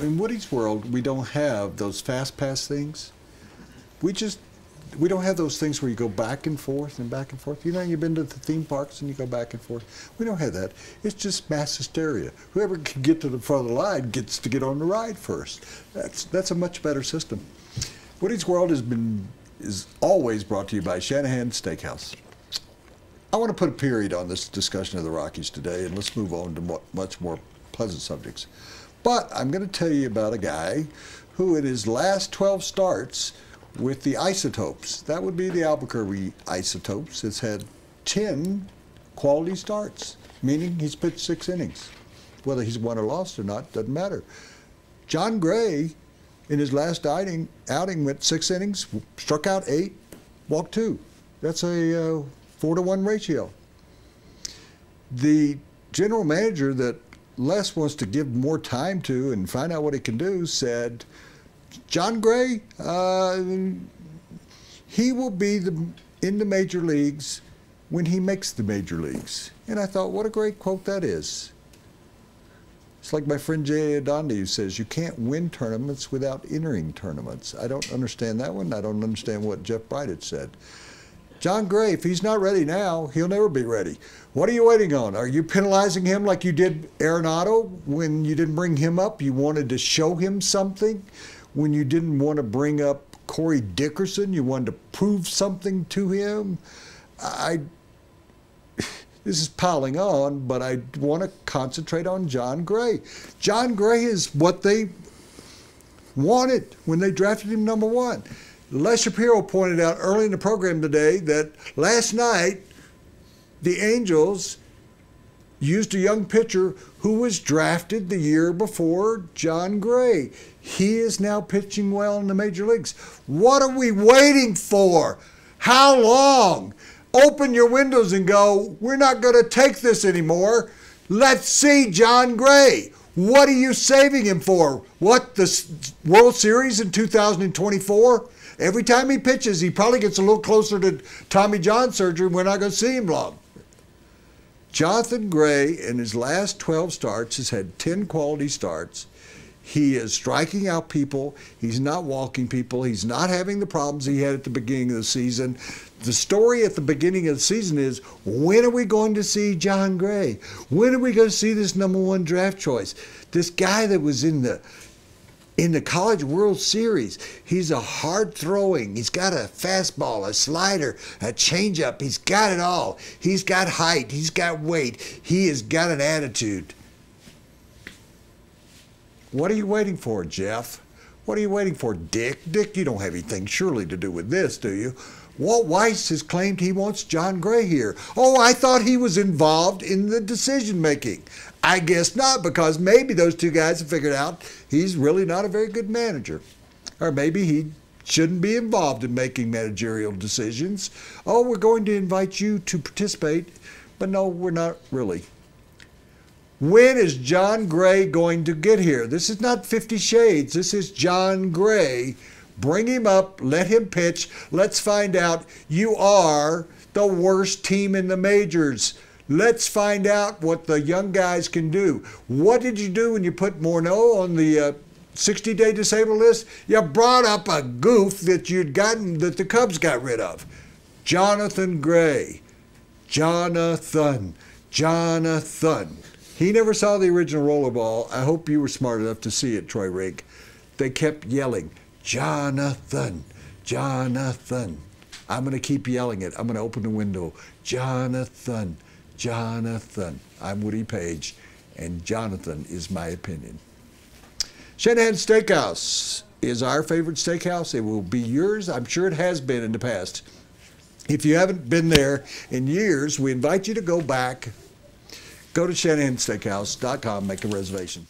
in Woody's world, we don't have those fast pass things. We don't have those things where you go back and forth and back and forth. You know, you've been to the theme parks and you go back and forth. We don't have that. It's just mass hysteria. Whoever can get to the front of the line gets to get on the ride first. That's a much better system. Woody's World is always brought to you by Shanahan Steakhouse. I want to put a period on this discussion of the Rockies today, and let's move on to much more pleasant subjects. But I'm going to tell you about a guy who in his last 12 starts with the Isotopes, that would be the Albuquerque Isotopes, has had 10 quality starts, meaning he's pitched 6 innings. Whether he's won or lost or not, doesn't matter. Jon Gray, in his last outing went 6 innings, struck out 8, walked 2. That's a 4-to-1 ratio. The general manager that Les wants to give more time to and find out what he can do said, Jon Gray, he will be in the major leagues when he makes the major leagues. And I thought, what a great quote that is. It's like my friend Jay Adondi who says, you can't win tournaments without entering tournaments. I don't understand that one. I don't understand what Jeff Bridich said. Jon Gray, if he's not ready now, he'll never be ready. What are you waiting on? Are you penalizing him like you did Arenado when you didn't bring him up? You wanted to show him something. When you didn't want to bring up Corey Dickerson, you wanted to prove something to him. This is piling on, but I want to concentrate on Jon Gray. Jon Gray is what they wanted when they drafted him #1. Les Shapiro pointed out early in the program today that last night the Angels used a young pitcher who was drafted the year before Jon Gray. He is now pitching well in the major leagues. What are we waiting for? How long? Open your windows and go, we're not going to take this anymore. Let's see Jon Gray. What are you saving him for? What, the World Series in 2024? Every time he pitches, he probably gets a little closer to Tommy John surgery. We're not going to see him long. Jonathan Gray, in his last 12 starts, has had 10 quality starts. He is striking out people. He's not walking people. He's not having the problems he had at the beginning of the season. The story at the beginning of the season is, when are we going to see Jon Gray? When are we going to see this #1 draft choice? This guy that was in the College World Series. He's a hard-throwing. He's got a fastball, a slider, a changeup. He's got it all. He's got height. He's got weight. He has got an attitude. What are you waiting for, Jeff? What are you waiting for, Dick? Dick, you don't have anything surely to do with this, do you? Walt Weiss has claimed he wants Jon Gray here. Oh, I thought he was involved in the decision-making. I guess not, because maybe those two guys have figured out he's really not a very good manager. Or maybe he shouldn't be involved in making managerial decisions. Oh, we're going to invite you to participate, but no, we're not really. When is Jon Gray going to get here? This is not 50 Shades. This is Jon Gray. Bring him up. Let him pitch. Let's find out. You are the worst team in the majors. Let's find out what the young guys can do. What did you do when you put Morneau on the 60-day disabled list? You brought up a goof that you'd gotten, that the Cubs got rid of. Jonathan Gray. Jonathan. He never saw the original rollerball. I hope you were smart enough to see it, Troy Rink. They kept yelling, Jonathan. I'm going to keep yelling it. I'm going to open the window. Jonathan. I'm Woody Paige, and Jonathan is my opinion. Shanahan Steakhouse is our favorite steakhouse. It will be yours. I'm sure it has been in the past. If you haven't been there in years, we invite you to go back. Go to ShanahanSteakhouse.com, make a reservation.